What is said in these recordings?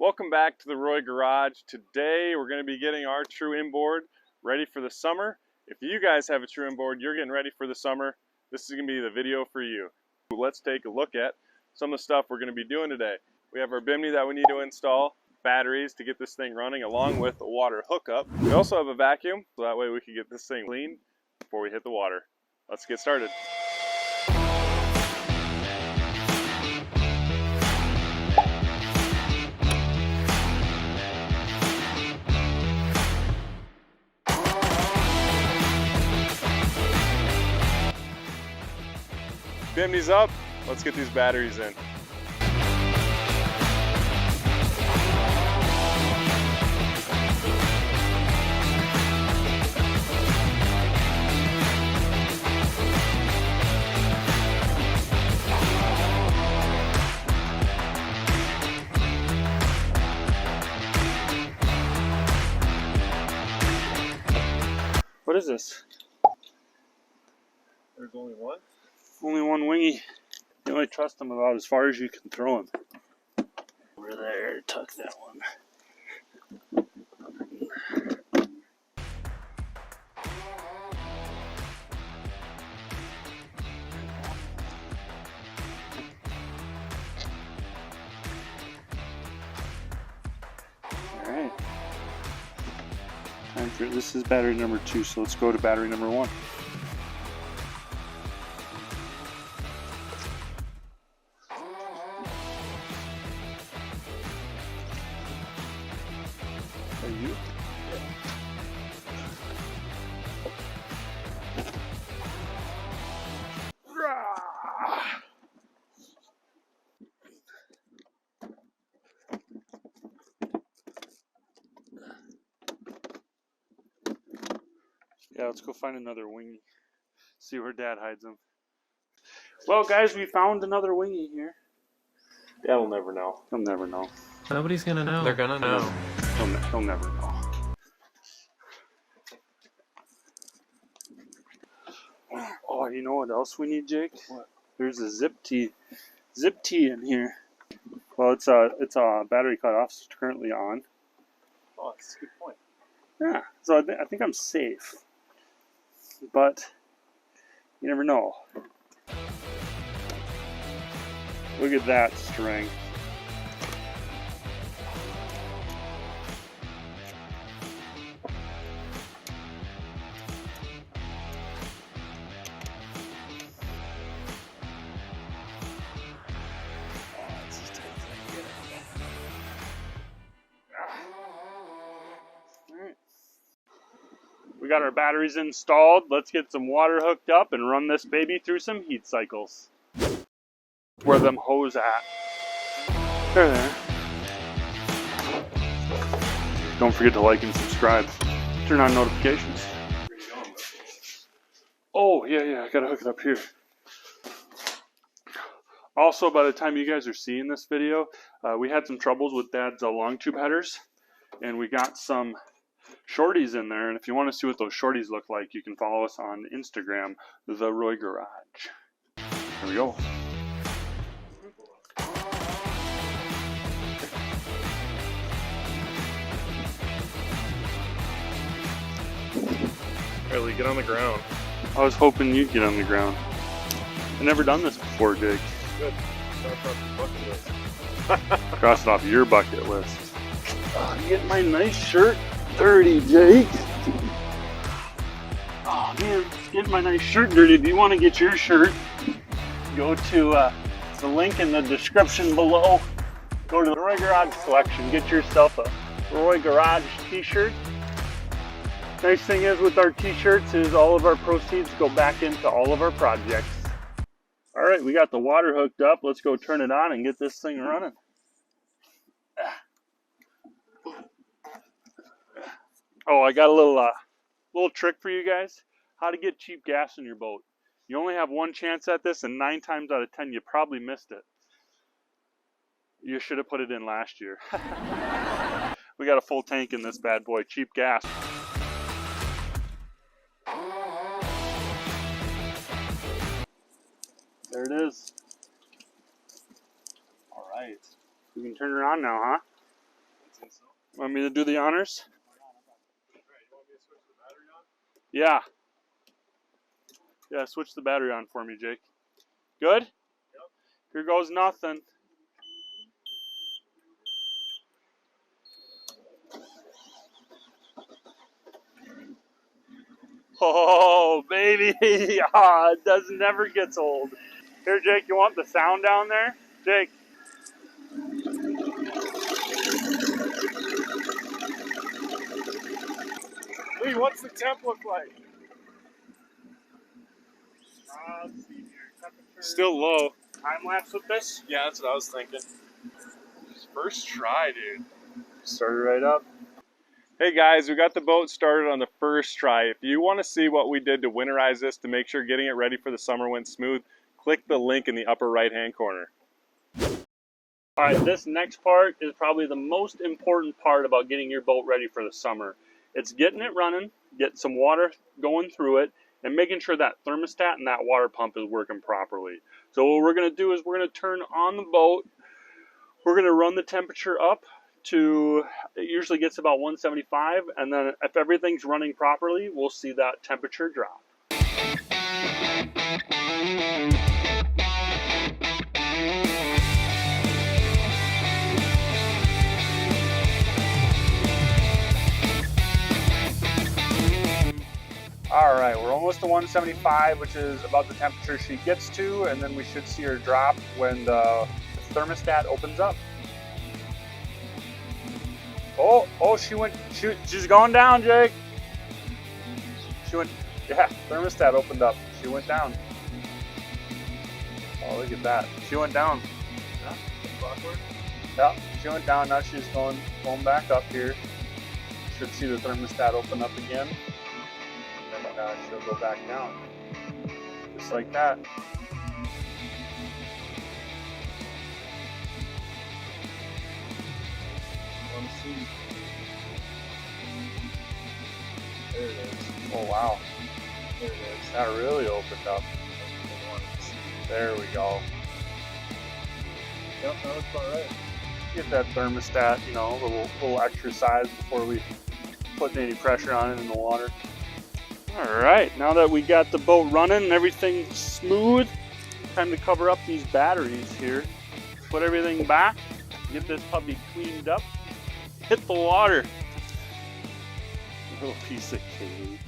Welcome back to the Roy Garage. Today we're going to be getting our true inboard ready for the summer. If you guys have a true inboard, you're getting ready for the summer, this is going to be the video for you. Let's take a look at some of the stuff we're going to be doing today. We have our bimini that we need to install, batteries to get this thing running, along with a water hookup. We also have a vacuum, so that way we can get this thing clean before we hit the water. Let's get started. Bimini's up, let's get these batteries in. What is this? There's only one? Only one wingy. You only trust them about as far as you can throw them. Over there, tuck that one. Alright. Time for this is battery number 2, so let's go to battery number 1. Are you? Yeah, let's go find another wingy. See where Dad hides them. Well, guys, we found another wingy here. Yeah, we'll never know. He'll never know. Nobody's gonna know. They're gonna know. He'll never know. Oh, you know what else we need, Jake? What? There's a zip tee in here. Well, it's a battery cutoff. It's currently on. Oh, that's a good point. Yeah, so I think I'm safe, but you never know. Look at that strength. We got our batteries installed. Let's get some water hooked up and run this baby through some heat cycles. Where them hose at? They're there. Don't forget to like and subscribe. Turn on notifications. Oh, yeah, I gotta hook it up here. Also, by the time you guys are seeing this video, we had some troubles with Dad's long tube headers, and we got some shorties in there, and if you want to see what those shorties look like, you can follow us on Instagram, The Roy Garage. There we go. Really, get on the ground. I was hoping you'd get on the ground. I've never done this before, Jake. Good. Cross it off your bucket list. Oh, get my nice shirt dirty, Jake. Oh man, get my nice shirt dirty. If you want to get your shirt, go to the link in the description below. Go to the Roy Garage Collection. Get yourself a Roy Garage t-shirt. Nice thing is with our t-shirts is all of our proceeds go back into all of our projects. All right, we got the water hooked up. Let's go turn it on and get this thing running. Oh, I got a little trick for you guys. How to get cheap gas in your boat. You only have one chance at this, and 9 times out of 10 you probably missed it. You should have put it in last year. We got a full tank in this bad boy. Cheap gas. There it is. All right. We can turn it on now, huh? Want me to do the honors? Yeah. Yeah, switch the battery on for me, Jake. Good? Yep. Here goes nothing. Oh, baby. Ah, it never gets old. Here, Jake, you want the sound down there? Jake. Lee, what's the temp look like? Let's see here. Temperature. Still low. Time lapse with this? Yeah, that's what I was thinking. First try, dude. Started right up. Hey guys, we got the boat started on the first try. If you want to see what we did to winterize this to make sure getting it ready for the summer went smooth, click the link in the upper right hand corner. All right, this next part is probably the most important part about getting your boat ready for the summer. It's getting it running, get some water going through it, and making sure that thermostat and that water pump is working properly. So what we're going to do is we're going to turn on the boat. We're going to run the temperature up to, it usually gets about 175, and then if everything's running properly, we'll see that temperature drop. All right, we're almost to 175, which is about the temperature she gets to, and then we should see her drop when the thermostat opens up. Oh, she's going down, Jake. She went, yeah, thermostat opened up. She went down. Oh, look at that. She went down. Yeah, backward. Yeah, she went down. Now she's going back up here. Should see the thermostat open up again. And then she'll go back down. Just like that. There it is. Oh wow. There it is. That really opened up. There we go. Yep, that looks about right. Get that thermostat, you know, a little exercise before we put any pressure on it in the water. Alright, now that we got the boat running and everything's smooth, time to cover up these batteries here. Put everything back, get this puppy cleaned up, hit the water. Little piece of cake.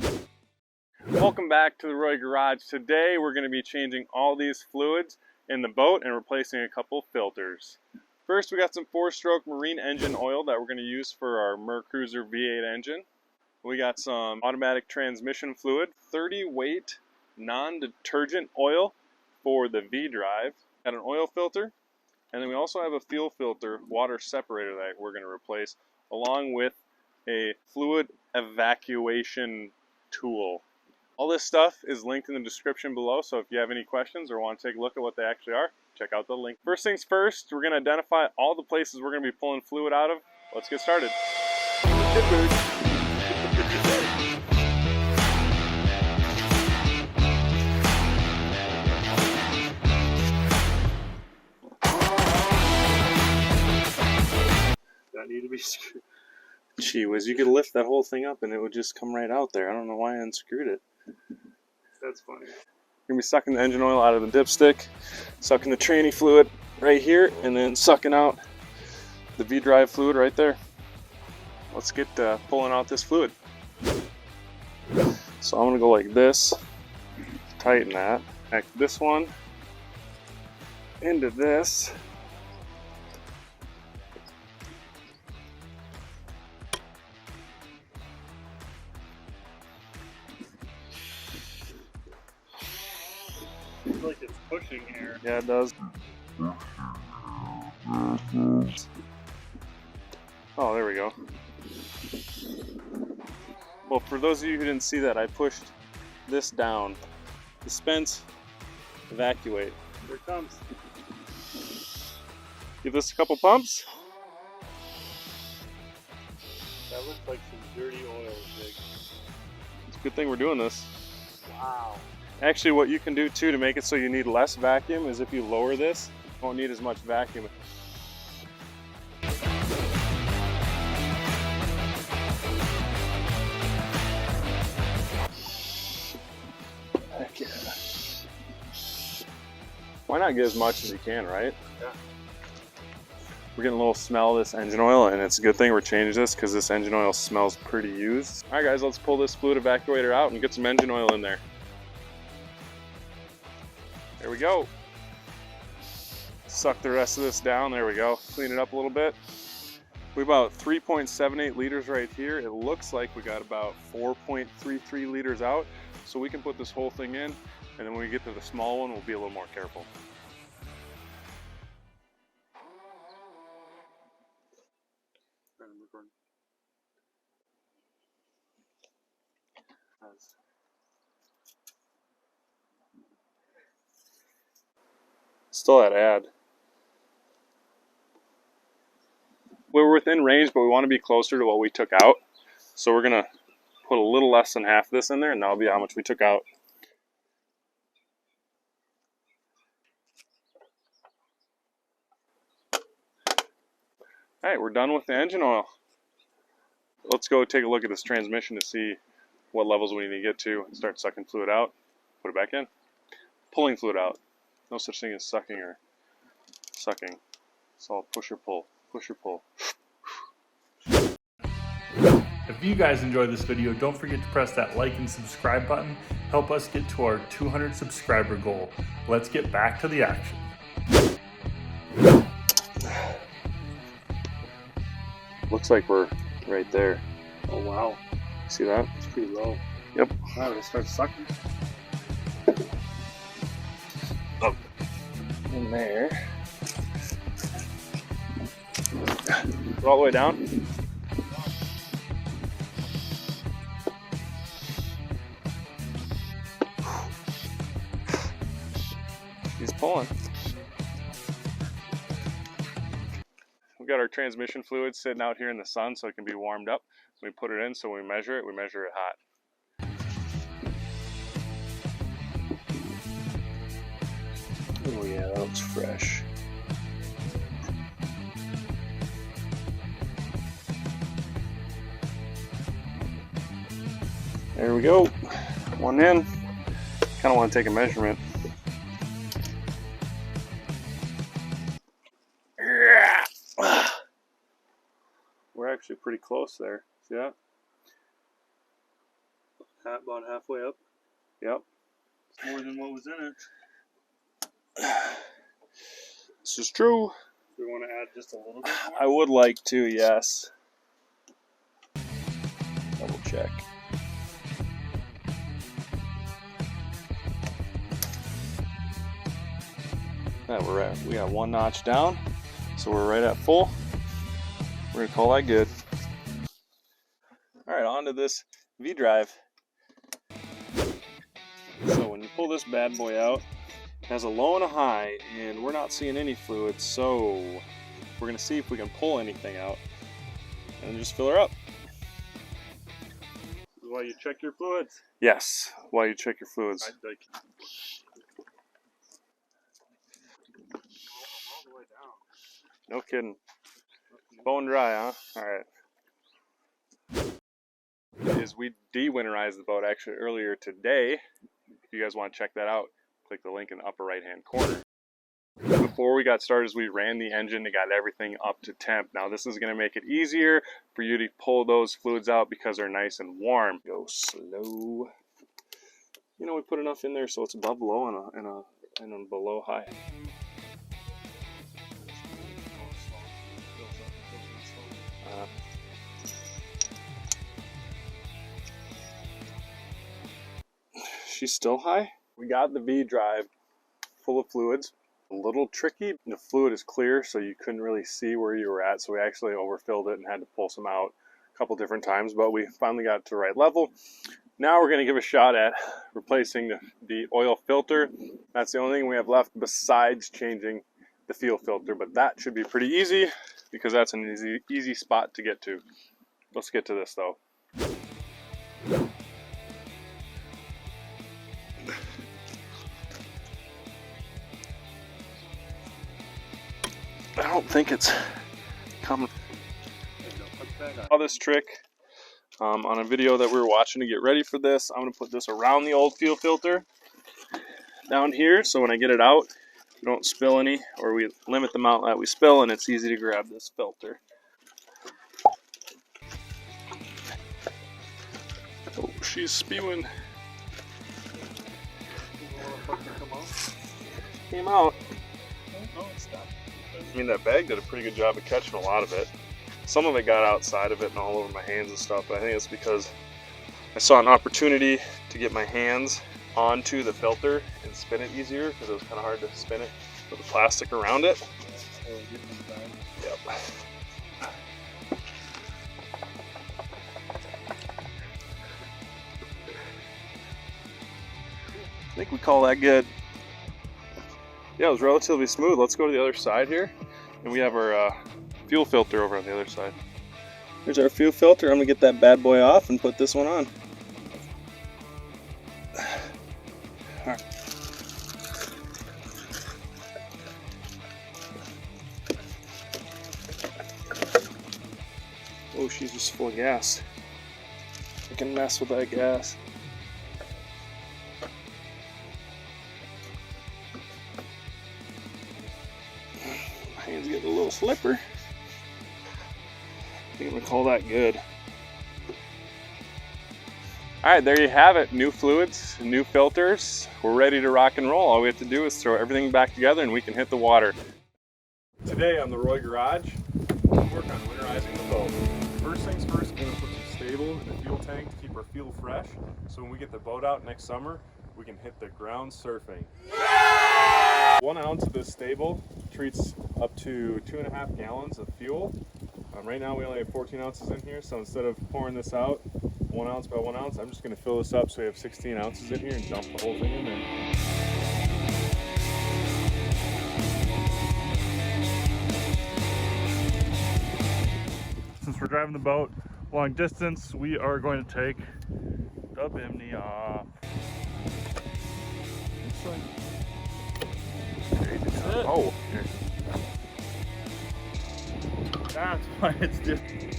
Welcome back to the Roy Garage. Today we're going to be changing all these fluids in the boat and replacing a couple filters. First, we got some 4-stroke marine engine oil that we're going to use for our Mercruiser V8 engine. We got some automatic transmission fluid, 30 weight non-detergent oil for the V drive, got an oil filter, and then we also have a fuel filter water separator that we're going to replace, along with a fluid evacuation tool. All this stuff is linked in the description below, so if you have any questions or want to take a look at what they actually are, check out the link. First things first, we're going to identify all the places we're going to be pulling fluid out of. Let's get started. That need to be screwed. Gee whiz, you could lift that whole thing up and it would just come right out there. I don't know why I unscrewed it. That's funny. You're going to be sucking the engine oil out of the dipstick, sucking the tranny fluid right here, and then sucking out the V-drive fluid right there. Let's get pulling out this fluid. So I'm going to go like this, tighten that, connect this one into this. It's like it's pushing here. Yeah, it does. Oh, there we go. Well, for those of you who didn't see that, I pushed this down. Dispense, evacuate. Here it comes. Give this a couple pumps. That looks like some dirty oil, Jake. It's a good thing we're doing this. Wow. Actually, what you can do too to make it so you need less vacuum is if you lower this, you won't need as much vacuum. Why not get as much as you can, right? Yeah. We're getting a little smell of this engine oil, and it's a good thing we're changing this because this engine oil smells pretty used. All right, guys, let's pull this fluid evacuator out and get some engine oil in there. There we go. Suck the rest of this down. There we go. Clean it up a little bit. We have about 3.78 liters right here. It looks like we got about 4.33 liters out. So we can put this whole thing in, and then when we get to the small one, we'll be a little more careful. Still that ad. We're within range, but we want to be closer to what we took out. So we're gonna put a little less than half of this in there, and that'll be how much we took out. All right, we're done with the engine oil. Let's go take a look at this transmission to see what levels we need to get to and start sucking fluid out. Put it back in. Pulling fluid out. No such thing as sucking or sucking. It's all push or pull, push or pull. If you guys enjoyed this video, don't forget to press that like and subscribe button. Help us get to our 200 subscriber goal. Let's get back to the action. Looks like we're right there. Oh wow, See that? it's pretty low. Yep. Wow, it starts sucking. Up in there. Go all the way down. He's pulling. We got our transmission fluid sitting out here in the sun so it can be warmed up. We put it in, so when we measure it hot. Oh yeah, that looks fresh. There we go. One in. Kind of want to take a measurement. We're actually pretty close there. See that? About halfway up. Yep. It's more than what was in it. This is true. We want to add just a little bit more. I would like to, yes. Double check. Yeah, we got one notch down, so we're right at full. We're gonna call that good. All right, on to this V-drive. So when you pull this bad boy out, it has a low and a high, and we're not seeing any fluid, so we're gonna see if we can pull anything out and just fill her up. This is why you check your fluids. Yes, while you check your fluids. No kidding. Bone dry, huh? All right. We de-winterized the boat actually earlier today. If you guys want to check that out, click the link in the upper right hand corner. Before we got started, we ran the engine to got everything up to temp. Now this is going to make it easier for you to pull those fluids out because they're nice and warm. Go slow. You know, we put enough in there so it's above low and a below high. She's still high. We got the V-drive full of fluids. A little tricky. The fluid is clear, so you couldn't really see where you were at, so we actually overfilled it and had to pull some out a couple different times, but we finally got to the right level. Now we're going to give a shot at replacing the oil filter. That's the only thing we have left besides changing the fuel filter, but that should be pretty easy because that's an easy spot to get to. Let's get to this though. I don't think it's coming. Saw this trick on a video that we were watching to get ready for this. I'm going to put this around the old fuel filter down here, so when I get it out, we don't spill any, or we limit the amount that we spill, and it's easy to grab this filter. Oh, she's spewing. Came out. No, it's not. I mean, that bag did a pretty good job of catching a lot of it. Some of it got outside of it and all over my hands and stuff, but I think it's because I saw an opportunity to get my hands onto the filter and spin it easier, because it was kind of hard to spin it with the plastic around it. Yep. I think we call that good. Yeah, it was relatively smooth. Let's go to the other side here, and we have our fuel filter over on the other side. Here's our fuel filter. I'm gonna get that bad boy off and put this one on. All right. Oh, she's just full of gas. I can mess with that gas. My hand's getting a little slipper. I think I'm gonna call that good. All right, there you have it. New fluids, new filters. We're ready to rock and roll. All we have to do is throw everything back together and we can hit the water. Today on the Roy Garage, we'll work on winterizing the boat. First things first, we're gonna put some Sta-Ble in the fuel tank to keep our fuel fresh. So when we get the boat out next summer, we can hit the ground surfing. 1 ounce of this Sta-Ble treats up to 2.5 gallons of fuel. Right now we only have 14 ounces in here, so instead of pouring this out 1 ounce by 1 ounce, I'm just going to fill this up so we have 16 ounces in here and dump the whole thing in there. Since we're driving the boat long distance, we are going to take the bimini off. Oh, That's why it's different.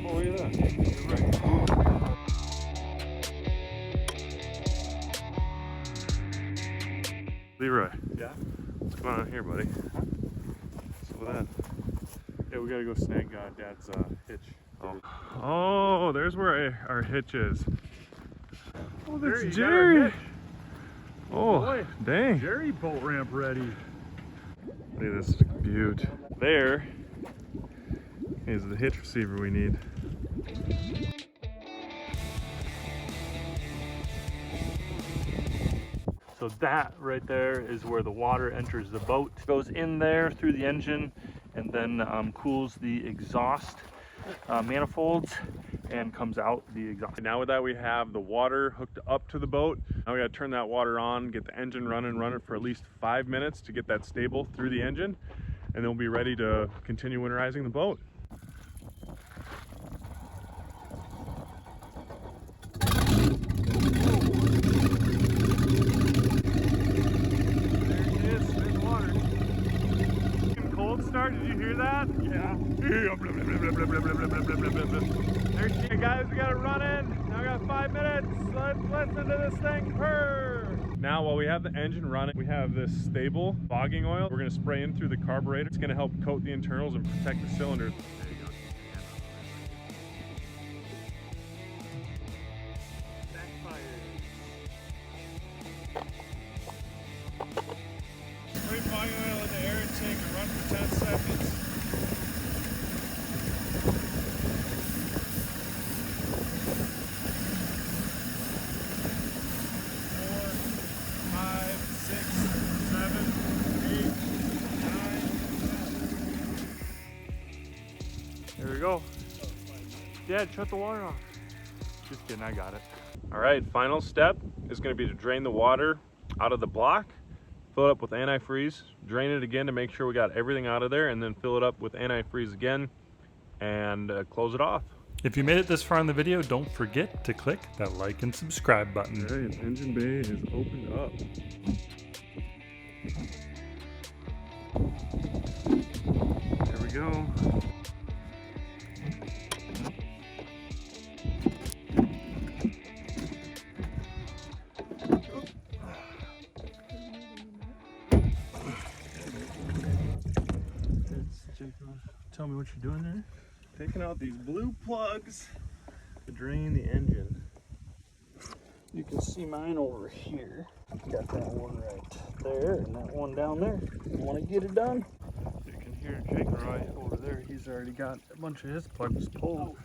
Oh, look at that. You're right. Leroy. Yeah? What's going on here, buddy? What's with that? Yeah, we gotta go snag Dad's hitch. Oh, there's where our hitch is. Oh, that's There, you got our Jerry. hitch. Oh, Boy, dang. Jerry boat ramp ready. Look at this beaut. There is the hitch receiver we need. So that right there is where the water enters the boat. It goes in there through the engine and then cools the exhaust manifolds and comes out the exhaust. Now with that, we have the water hooked up to the boat. Now we gotta turn that water on, get the engine running, run it for at least 5 minutes to get that Sta-Ble through the engine, and then we'll be ready to continue winterizing the boat. Did you hear that? Yeah. There she is, guys. We got it running. Now we got 5 minutes. Let's listen to this thing purr. Now, while we have the engine running, we have this Sta-Ble fogging oil. We're going to spray in through the carburetor. It's going to help coat the internals and protect the cylinders. Spray fogging oil in the air intake and run for 10 seconds. There we go. Dad, shut the water off. Just kidding, I got it. All right, final step is going to be to drain the water out of the block, fill it up with antifreeze, drain it again to make sure we got everything out of there, and then fill it up with antifreeze again and close it off. If you made it this far in the video, don't forget to click that like and subscribe button. Okay, the engine bay is opened up. There we go. Jake, tell me what you're doing there. Taking out these blue plugs to drain the engine. You can see mine over here. Got that one right there and that one down there. You want to get it done? You can hear Jake right over there. He's already got a bunch of his plugs pulled.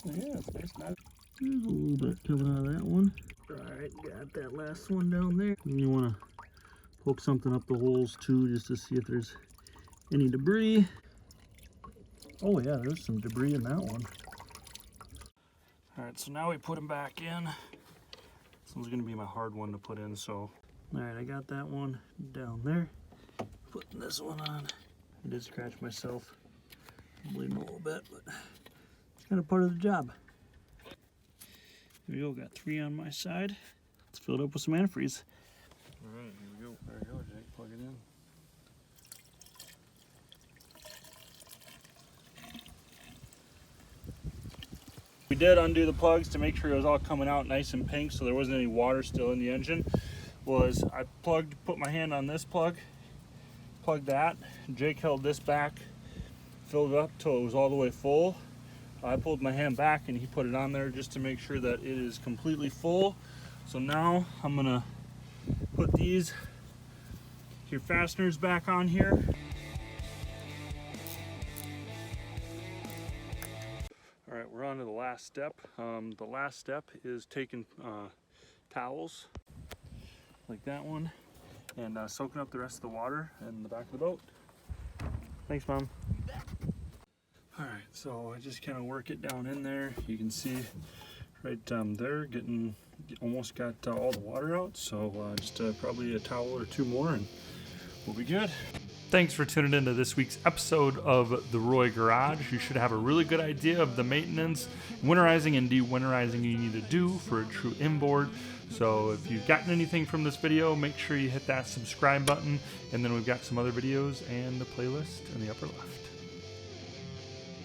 Oh, yeah, it's nice. There's a little bit coming out of that one. Alright, got that last one down there. And you want to poke something up the holes too, just to see if there's any debris. Oh yeah, there's some debris in that one. Alright, so now we put them back in. This one's going to be my hard one to put in, so. Alright, I got that one down there. Putting this one on. I did scratch myself. I'm bleeding a little bit, but it's kind of part of the job. Here we go, got 3 on my side. Let's fill it up with some antifreeze. Alright, here we go. There you go, Jake, plug it in. We did undo the plugs to make sure it was all coming out nice and pink, so there wasn't any water still in the engine. I put my hand on this plug, plugged that. Jake held this back, filled it up till it was all the way full. I pulled my hand back and he put it on there just to make sure that it is completely full. So now I'm gonna put these your fasteners back on here. All right, we're on to the last step. The last step is taking towels like that one and soaking up the rest of the water in the back of the boat. Thanks, Mom. All right, so I just kind of work it down in there. You can see right there, almost got all the water out. So just probably a towel or 2 more and we'll be good. Thanks for tuning into this week's episode of The Roy Garage. You should have a really good idea of the maintenance, winterizing, and de-winterizing you need to do for a true inboard. So if you've gotten anything from this video, make sure you hit that subscribe button. And then we've got some other videos and the playlist in the upper left.